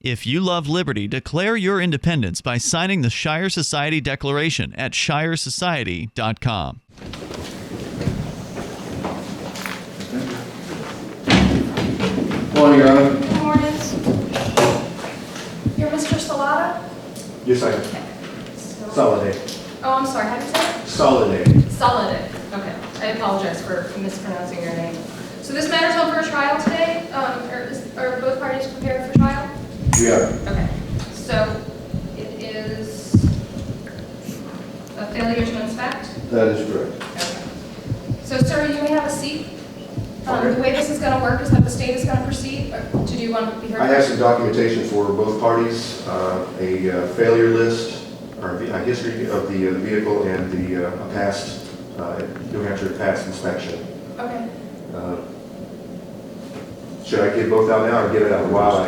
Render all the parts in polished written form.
If you love liberty, declare your independence by signing the Shire Society Declaration at shiresociety.com. Morning, Your Honor. Good morning. You're Mr. Salada? Yes, I am. Okay. Salada. Oh, I'm sorry, how do you say it? Salada. Salada. Okay. I apologize for mispronouncing your name. So this matter's on for a trial today? Are both parties prepared for trial? Yeah. Okay. So it is a failure to inspect? That is correct. Okay. So, sir, you may have a seat. Okay. The way this is going to work is that the state is going to proceed. Or do you want to be heard? I have some documentation for both parties, a failure list, or a history of the vehicle and a past, New Hampshire past inspection. Okay. Should I get both out now or get it out while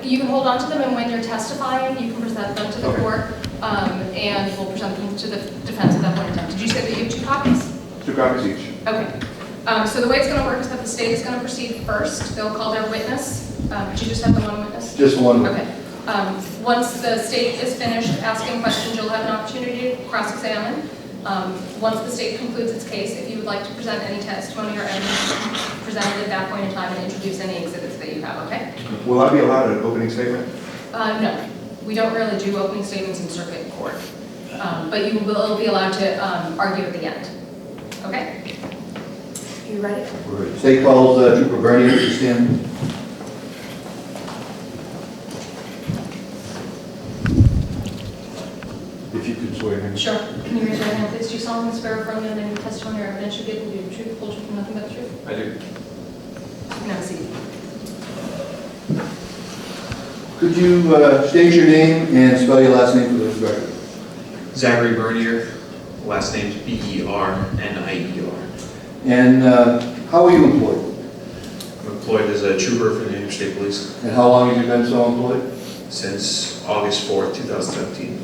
You can hold on to them, and when you're testifying, you can present them to the Okay. court, and we'll present them to the defense at that point in time. Did you say that you have 2 copies? 2 copies each. Okay. So the way it's going to work is that the state is going to proceed first. They'll call their witness. Did you just have the one witness? Just one. Okay. Once the state is finished asking questions, you'll have an opportunity to cross-examine. Once the state concludes its case, if you would like to present any testimony or evidence, present it at that point in time and introduce any exhibits that you have, okay? Will I be allowed an opening statement? No, we don't really do opening statements in circuit court, but you will be allowed to argue at the end, okay? You ready? We're ready. State calls Trooper Bernier to stand. If you could swear him. Sure. Can you raise your hand, please? Do you solemnly swear or affirm that any testimony or evidence you give will be the truth, the whole truth, and nothing but the truth? I do. You can have a seat. Could you state your name and spell your last name for the record? Zachary Bernier, last name's Bernier. And how are you employed? I'm employed as a trooper for the New Hampshire State Police And how long have you been so employed? since August 4th, 2017.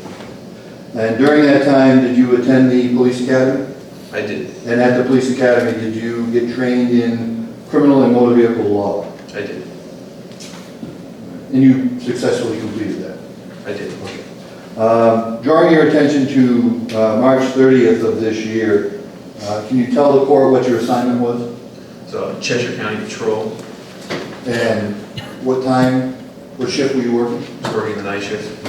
And during that time, did you attend the police academy? I did. And at the police academy, did you get trained in criminal and motor vehicle law? I did. And you successfully completed that? I did. Drawing your attention to March 30th of this year, can you tell the court what your assignment was? So Cheshire County Patrol, And what time, what shift were you working? was working the night shift.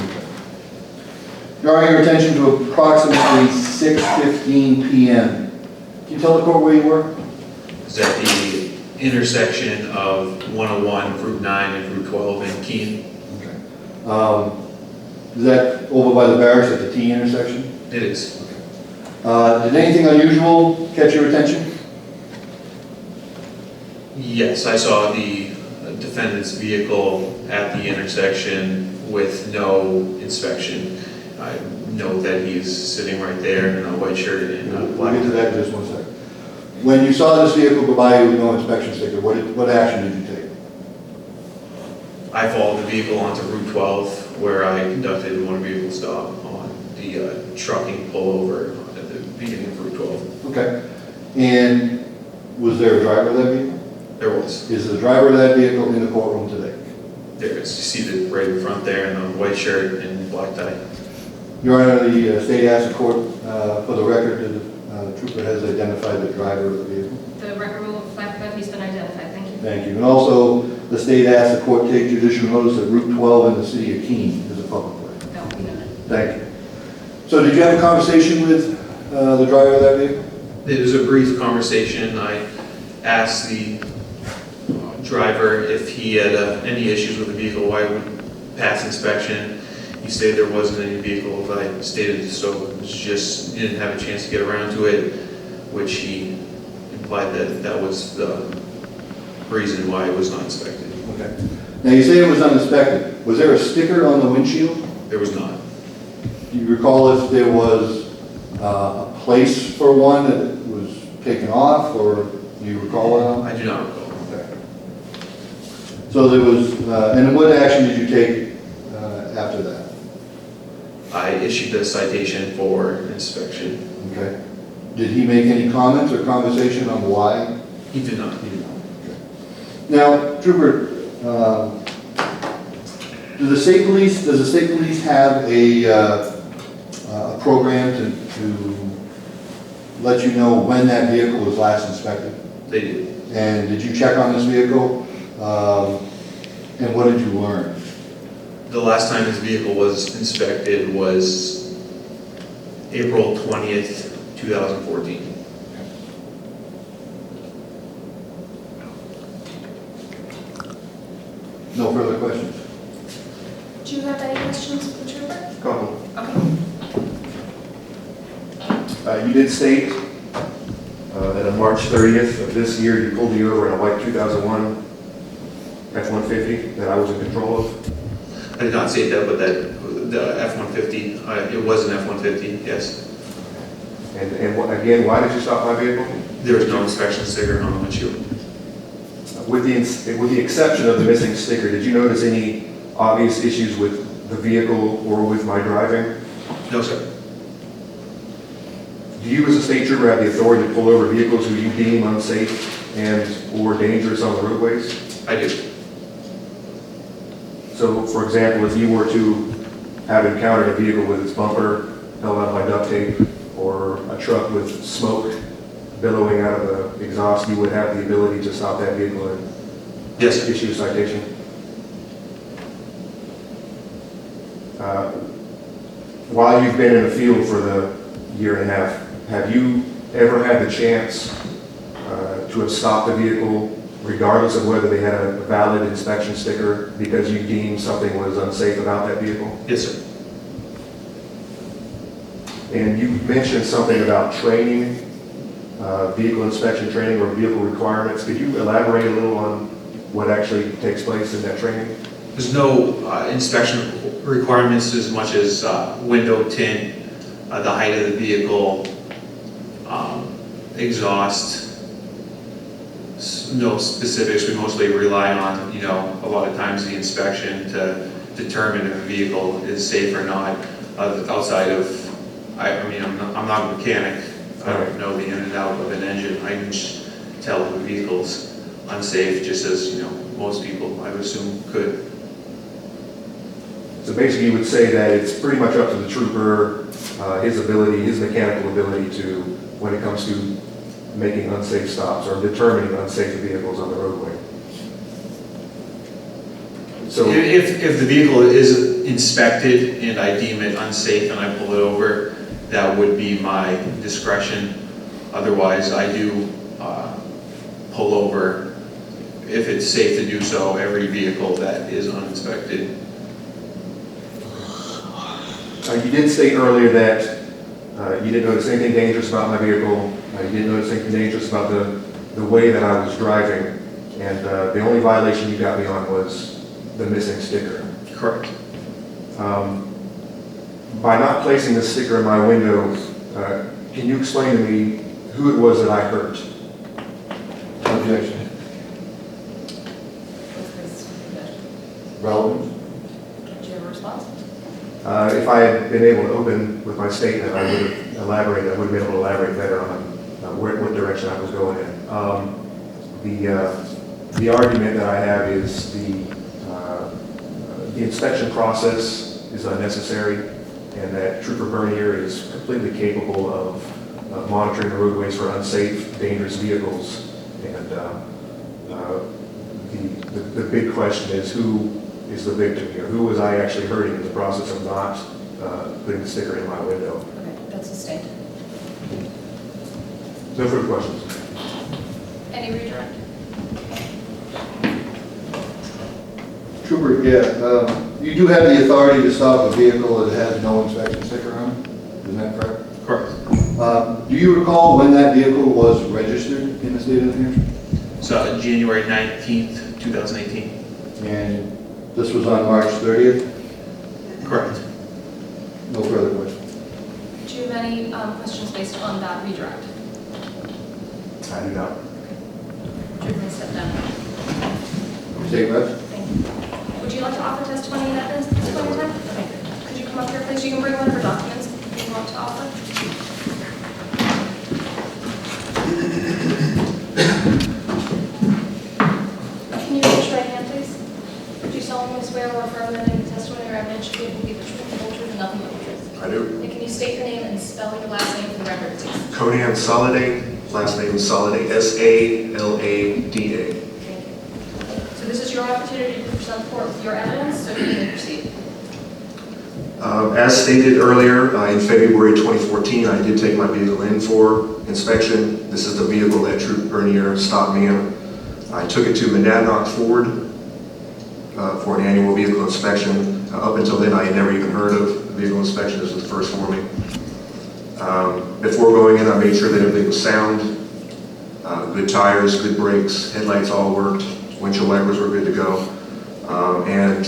Drawing your attention to approximately 6:15 p.m. Can you tell the court where you were? It's at the intersection of 101, Route 9, and Route 12 in Keene. Is that over by the barracks at the T intersection? It is. Did anything unusual catch your attention? Yes, I saw the defendant's vehicle at the intersection with no inspection. I know that he's sitting right there in a white shirt and a We'll black get to tie. that in just one second. When you saw this vehicle go by with no inspection sticker, what action did you take? I followed the vehicle onto Route 12 where I conducted a motor vehicle stop on the trucking pullover at the beginning of Route 12. Okay. And was there a driver of that vehicle? There was. Is the driver of that vehicle in the courtroom today? There is seated right in front there in a white shirt and black tie. Your Honor, the state asked the court for the record that the trooper has identified the driver of the vehicle. The record will reflect that he's been identified. Thank you. Thank you. And also, the state asked the court take judicial notice that Route 12 in the city of Keene is a public way. No, we know that. Thank you. So did you have a conversation with the driver of that vehicle? It was a brief conversation. I asked the driver if he had any issues with the vehicle, why it would pass inspection. He stated there wasn't any vehicle. I stated so it was just, he didn't have a chance to get around to it, which he implied that that was the reason why it was not inspected. Okay. Now you say it was uninspected. Was there a sticker on the windshield? There was not. Do you recall if there was a place for one that was taken off, or do you recall it? I do not recall. Okay. So there was, and what action did you take after that? I issued a citation for inspection. Okay. Did he make any comments or conversation on why? He did not. He did not. Okay. Now, Trooper, Does the state police have a program to let you know when that vehicle was last inspected? They do. And did you check on this vehicle? And what did you learn? The last time this vehicle was inspected was April 20th, 2014. No further questions? Do you have any questions for the trooper? Couple. Okay. You did state that on March 30th of this year, you pulled me over in a white 2001 F-150 that I was in control of. I did not say that, but the F-150, it was an F-150, yes. And again, why did you stop my vehicle? There was no inspection sticker on the windshield. With the exception of the missing sticker, did you notice any obvious issues with the vehicle or with my driving? No, sir. Do you as a state trooper have the authority to pull over vehicles who you deem unsafe and or dangerous on the roadways? I do. So, for example, if you were to have encountered a vehicle with its bumper held on by duct tape or a truck with smoke billowing out of the exhaust, you would have the ability to stop that vehicle and Yes, sir. issue a citation? While you've been in the field for the year and a half, have you ever had the chance to have stopped a vehicle regardless of whether they had a valid inspection sticker because you deemed something was unsafe about that vehicle? Yes, sir. And you mentioned something about training, vehicle inspection training or vehicle requirements. Could you elaborate a little on what actually takes place in that training? There's no inspection requirements as much as window tint, the height of the vehicle, exhaust. No specifics. We mostly rely on, a lot of times the inspection to determine if a vehicle is safe or not. Outside of, I'm not a mechanic. I don't know the in and out of an engine. I can just tell if a vehicle's unsafe, just as most people, I would assume, could. So basically you would say that it's pretty much up to the trooper, his mechanical ability to, when it comes to making unsafe stops or determining unsafe vehicles on the roadway. So If the vehicle is inspected and I deem it unsafe and I pull it over, that would be my discretion. Otherwise, I do pull over, if it's safe to do so, every vehicle that is uninspected. you did state earlier that you didn't notice anything dangerous about my vehicle. You didn't notice anything dangerous about the way that I was driving. And the only violation you got me on was the missing sticker. Correct. By not placing the sticker in my window, can you explain to me who it was that I hurt? Objection. Relevant? Do you have a response? If I had been able to open with my statement, I would have elaborated. I would have been able to elaborate better on what direction I was going in. The argument that I have is the inspection process is unnecessary, and that Trooper Bernier is completely capable of monitoring the roadways for unsafe, dangerous vehicles. And the big question is, who is the victim here? Who was I actually hurting in the process of not putting the sticker in my window? Okay, that's sustained. No further questions. Any redirect? Trooper, you do have the authority to stop a vehicle that has no inspection sticker on it, isn't that correct? Correct. Do you recall when that vehicle was registered in the state of New Hampshire? So January 19th, 2018. And this was on March 30th? Correct. No further questions. Do you have any questions based on that redirect? I do not. Trooper, please step down. State rep? Thank you. Would you like to offer testimony in that this point in time? Okay. Could you come up here, please? You can bring whatever documents you want to offer. Can you raise your right hand, please? Do you solemnly swear or affirm that any testimony or evidence should be the truth, the whole truth, and nothing but the truth? I do. And can you state your name and spell your last name for the record, please? Conan Salada, last name is Salada, S-A-L-A-D-A. Thank you. So this is your opportunity to present the court with your evidence, so you may proceed. As stated earlier, in February 2014, I did take my vehicle in for inspection. This is the vehicle that Troop Bernier stopped me in. I took it to Monadnock Ford for an annual vehicle inspection. Up until then, I had never even heard of vehicle inspection. This was the first for me. Before going in, I made sure that everything was sound. Good tires, good brakes, headlights all worked, windshield wipers were good to go. And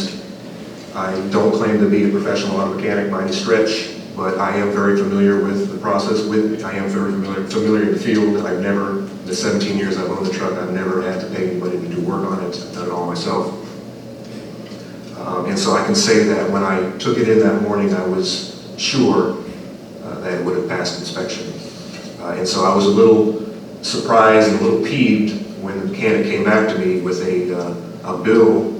I don't claim to be a professional auto mechanic by any stretch, but I am very familiar with the process. I am very familiar in the field. I've never, in the 17 years I've owned the truck, I've never had to pay anybody to do work on it. I've done it all myself. And so I can say that when I took it in that morning, I was sure that it would have passed inspection. And so I was a little surprised and a little peeved when the mechanic came back to me with a bill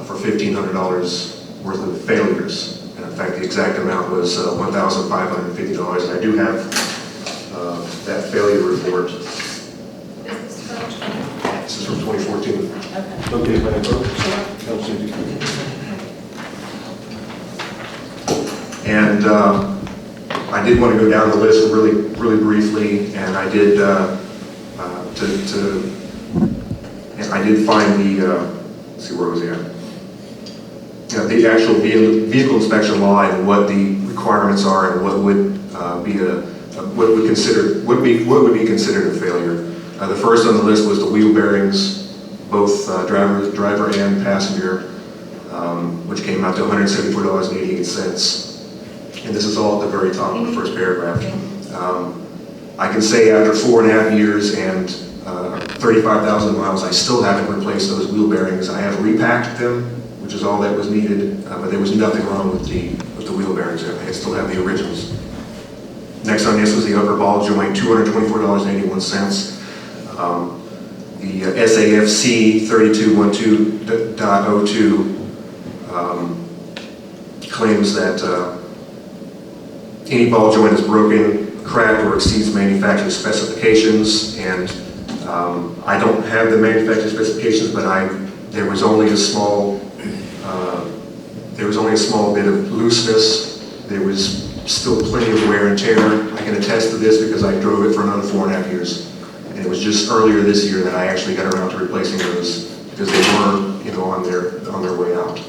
for $1,500 worth of failures. And in fact, the exact amount was $1,550, and I do have that failure report. Is this for which one? This is from 2014. Okay. Okay, Madam Clerk? And I did want to go down the list really briefly, and I did I did find the let's see, where was he at? The actual vehicle inspection law and what the requirements are and what would be what would be considered a failure. The first on the list was the wheel bearings, both driver and passenger, which came out to $174.88. And this is all at the very top of the first paragraph. I can say after 4.5 years and 35,000 miles, I still haven't replaced those wheel bearings. I have repacked them, which is all that was needed, but there was nothing wrong with the wheel bearings. I still have the originals. Next on this was the upper ball joint, $224.81. The SAFC 3212.02 claims that any ball joint is broken, cracked, or exceeds manufacturer specifications, and I don't have the manufacturer specifications, but there was only a small bit of looseness. There was still plenty of wear and tear. I can attest to this because I drove it for another 4.5 years, and it was just earlier this year that I actually got around to replacing those because they were, on their way out.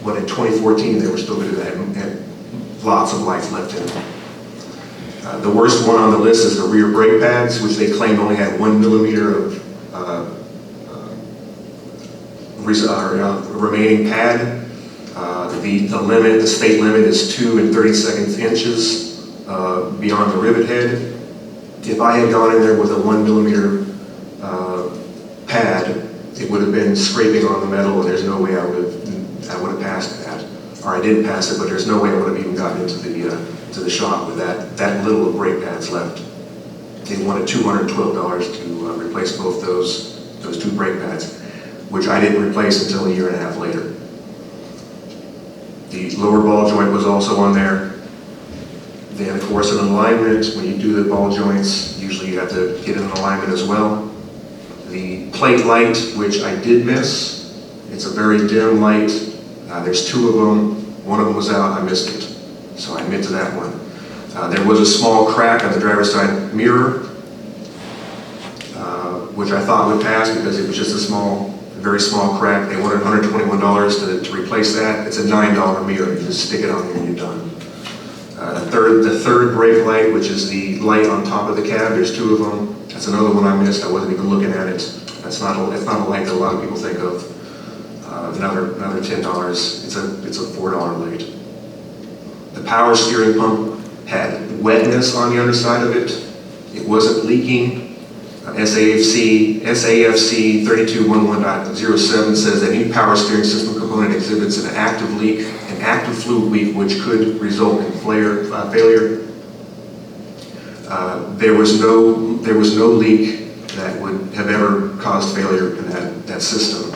But in 2014, they were still good. They had lots of life left in them. The worst one on the list is the rear brake pads, which they claimed only had 1 millimeter of remaining pad. The state limit is 2 3/32 inches beyond the rivet head. If I had gone in there with a 1 millimeter pad, it would have been scraping on the metal, and there's no way I would have passed that. Or I didn't pass it, but there's no way I would have even gotten into the shop with that little of brake pads left. They wanted $212 to replace both those 2 brake pads, which I didn't replace until 1.5 years later. The lower ball joint was also on there. Then, of course, an alignment. When you do the ball joints, usually you have to get an alignment as well. The plate light, which I did miss. It's a very dim light. There's 2 of them. One of them was out. I missed it. So I admit to that one. There was a small crack on the driver's side mirror, which I thought would pass because it was just a very small crack. They wanted $121 to replace that. It's a $9 mirror. You just stick it on there and you're done. The third brake light, which is the light on top of the cab, there's 2 of them. That's another one I missed. I wasn't even looking at it. It's not a light that a lot of people think of. Another $10. It's a $4 light. The power steering pump had wetness on the underside of it. It wasn't leaking. SAFC 3211.07 says that any power steering system component exhibits an active leak, an active fluid leak, which could result in failure. There was no leak that would have ever caused failure in that system.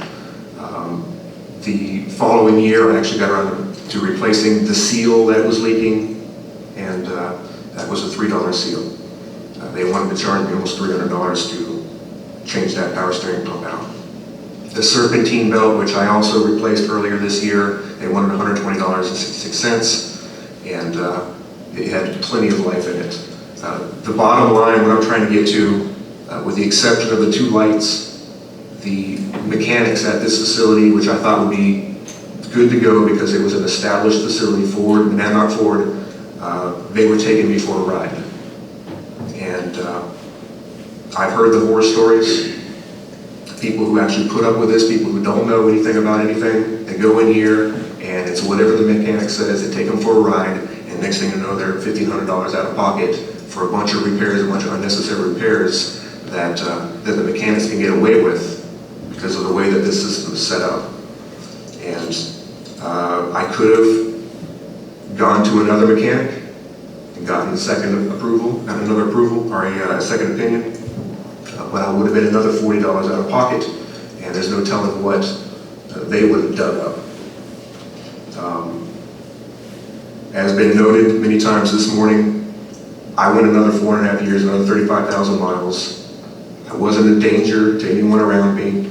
The following year, I actually got around to replacing the seal that was leaking, and that was a $3 seal. They wanted to charge me almost $300 to change that power steering pump out. The serpentine belt, which I also replaced earlier this year, they wanted $120.66, and it had plenty of life in it. The bottom line, what I'm trying to get to, with the exception of the 2 lights, the mechanics at this facility, which I thought would be good to go because it was an established facility, Ford, and not Ford, they were taking me for a ride. And I've heard the horror stories. People who actually put up with this, people who don't know anything about anything, they go in here and it's whatever the mechanic says, they take them for a ride, and next thing you know, they're $1,500 out of pocket for a bunch of repairs, a bunch of unnecessary repairs that the mechanics can get away with because of the way that this system is set up. And I could have gone to another mechanic and gotten a second approval, or a second opinion, but I would have been another $40 out of pocket, and there's no telling what they would have dug up. As been noted many times this morning, I went another 4.5 years, another 35,000 miles. I wasn't a danger to anyone around me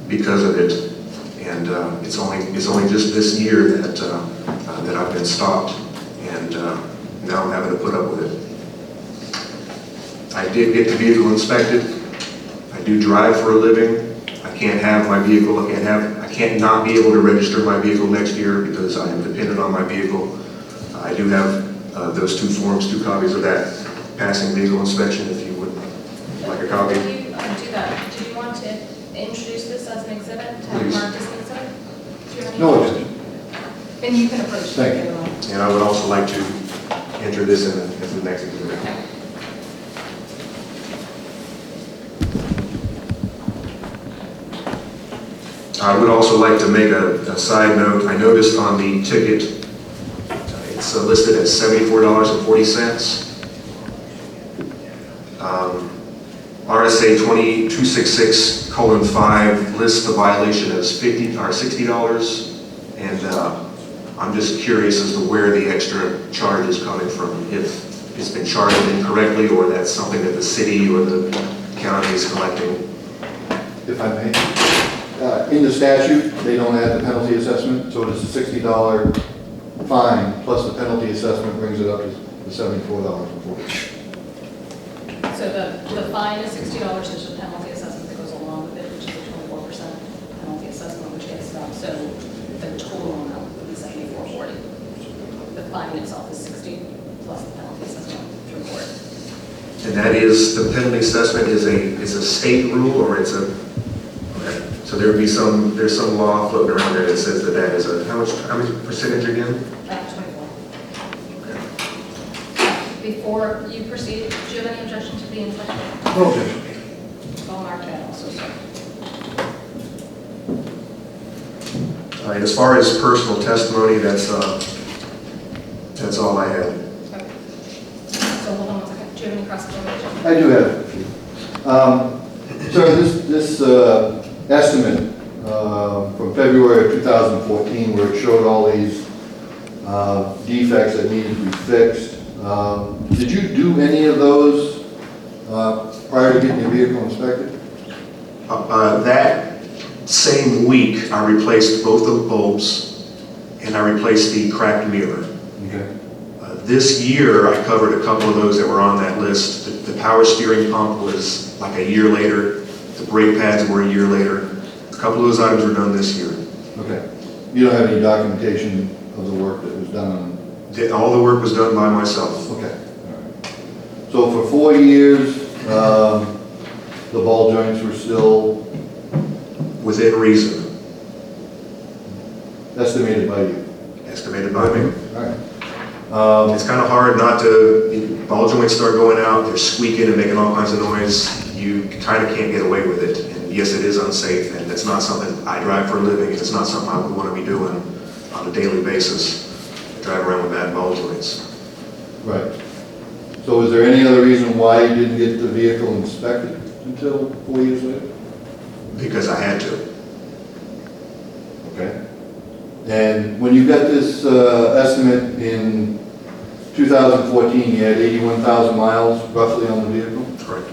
because of it, and it's only just this year that I've been stopped, and now I'm having to put up with it. I did get the vehicle inspected. I do drive for a living. I can't have my vehicle. I can't not be able to register my vehicle next year because I am dependent on my vehicle. I do have those 2 forms, 2 copies of that passing vehicle inspection. If you would like a copy. Before you do that, do you want to introduce this as an exhibit, to have Please. marked as an exhibit? Do you have any- No, it's, And you can approach Thank the you. other one. And I would also like to enter this in as the next exhibit. Okay. I would also like to make a side note. I noticed on the ticket, it's listed at $74.40. RSA 2266:5 lists the violation as $50 or $60, and I'm just curious as to where the extra charge is coming from. If it's been charged incorrectly, or that's something that the city or the county is collecting. if I may, in the statute, they don't add the penalty assessment, so it's a $60 fine, plus the penalty assessment brings it up to $74.40. So the fine is $60, there's a penalty assessment that goes along with it, which is a 24% penalty assessment, which gets up, so the total amount would be $74.40. The fine itself is $60 plus the penalty assessment through court. And that is, the penalty assessment is a state rule, or it's a, okay. So there would be there's some law floating around there that says that is a, how much percentage again? 24. Okay. Before you proceed, do you have any objection to the inspection? No objection. I'll mark that also, sir. All right, as far as personal testimony, that's all I had. Okay. So hold on one second. Do you have any cross-examination? I do have. So this estimate from February of 2014, where it showed all these defects that needed to be fixed, did you do any of those prior to getting your vehicle inspected? That same week, I replaced both of the bulbs, and I replaced the cracked mirror. Okay. This year, I covered a couple of those that were on that list. The power steering pump was like a year later. The brake pads were a year later. A couple of those items were done this year. Okay. You don't have any documentation of the work that was done on? All the work was done by myself. Okay. All right. So for 4 years, the ball joints were still Within reason, estimated by you? estimated by me. All right. It's kind of hard not to, ball joints start going out, they're squeaking and making all kinds of noise. You kind of can't get away with it. And yes, it is unsafe, and it's not something I drive for a living. It's not something I would want to be doing on a daily basis. I drive around with bad ball joints. Right. So is there any other reason why you didn't get the vehicle inspected until 4 years later? Because I had to. Okay. And when you got this estimate in 2014, you had 81,000 miles roughly on the vehicle? Correct.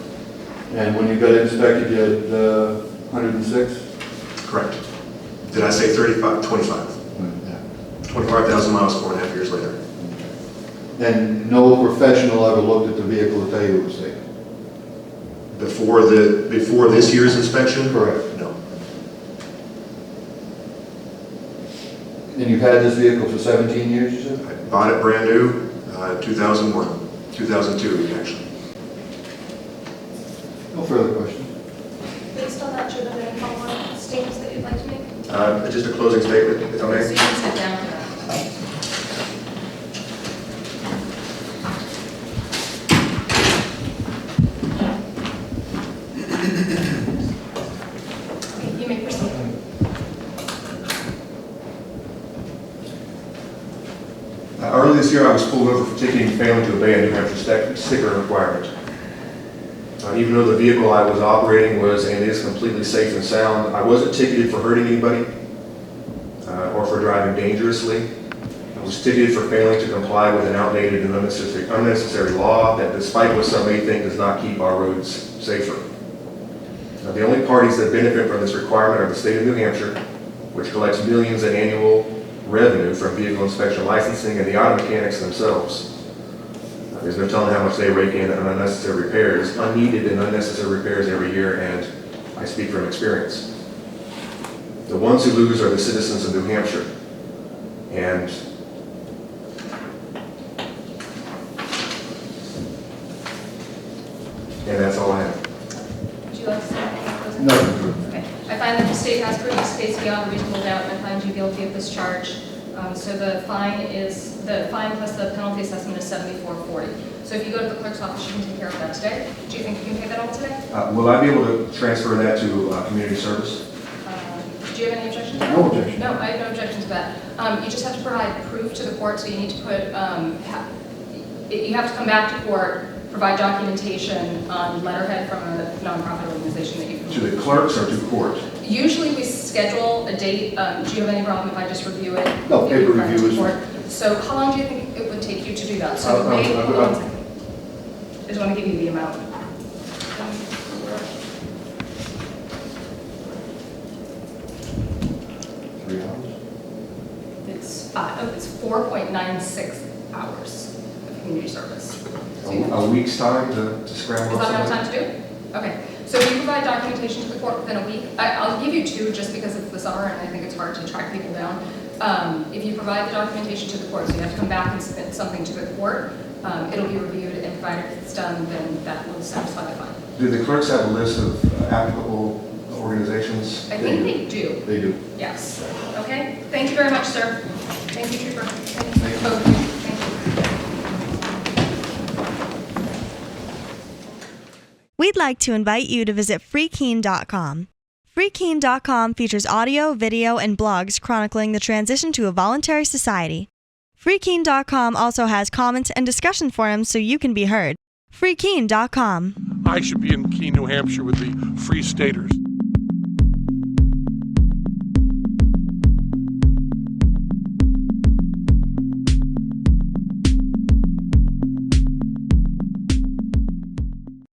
And when you got it inspected, you had 106? Correct. Did I say 35? 25. Yeah. 25,000 miles 4.5 years later. And no professional ever looked at the vehicle to tell you it was safe? Before this year's inspection? Correct. No. And you've had this vehicle for 17 years, you said? I bought it brand new, 2001, 2002 actually. No further questions. Based on that, do you have any follow-up statements that you'd like to make? Just a closing statement, if I So may. you can sit down for that. Okay, you may proceed. Early this year, I was pulled over for ticketing failing to obey a New Hampshire sticker requirement. Even though the vehicle I was operating was and is completely safe and sound, I wasn't ticketed for hurting anybody or for driving dangerously. I was ticketed for failing to comply with an outdated and unnecessary law that, despite what some may think, does not keep our roads safer. The only parties that benefit from this requirement are the State of New Hampshire, which collects millions in annual revenue from vehicle inspection licensing, and the auto mechanics themselves. There's no telling how much they rake in on unnecessary repairs, unneeded and unnecessary repairs every year, and I speak from experience. The ones who lose are the citizens of New Hampshire. And that's all I have. Would you like to say anything closing? Nothing further. Okay. I find that the state has proved its case beyond a reasonable doubt, and I find you guilty of this charge. So the fine plus the penalty assessment is $74.40. So if you go to the clerk's office, you can take care of that today. Do you think you can pay that all today? Will I be able to transfer that to community service? Do you have any objection to that? No objection. No, I have no objection to that. You just have to provide proof to the court, so you need to put, you have to come back to court, provide documentation on letterhead from a nonprofit organization that you can. To the clerks or to court? Usually we schedule a date. Do you have any problem if I just review it? No, If you paper bring it review to is court? So how long do you think it would take you to do that? So I'll- wait, I'll- hold on a second. I just want to give you the amount. 3 hours? It's 4.96 hours of community service. So you have- A week's time to scramble Is up that enough something? time to do? Okay, so if you provide documentation to the court within a week, I'll give you 2 just because it's the summer and I think it's hard to track people down. If you provide the documentation to the court, so you have to come back and submit something to the court, it'll be reviewed and provided if it's done, then that will satisfy the fine. Do the clerks have a list of applicable organizations? I think they do, They do. yes. Okay, thank you very much, sir. Thank you, Trooper. Thank you. Thank you. Both of you. Thank you. We'd like to invite you to visit freekeene.com. Freekeene.com features audio, video, and blogs chronicling the transition to a voluntary society. Freekeene.com also has comments and discussion forums so you can be heard. Freekeene.com. I should be in Keene, New Hampshire with the Free Staters.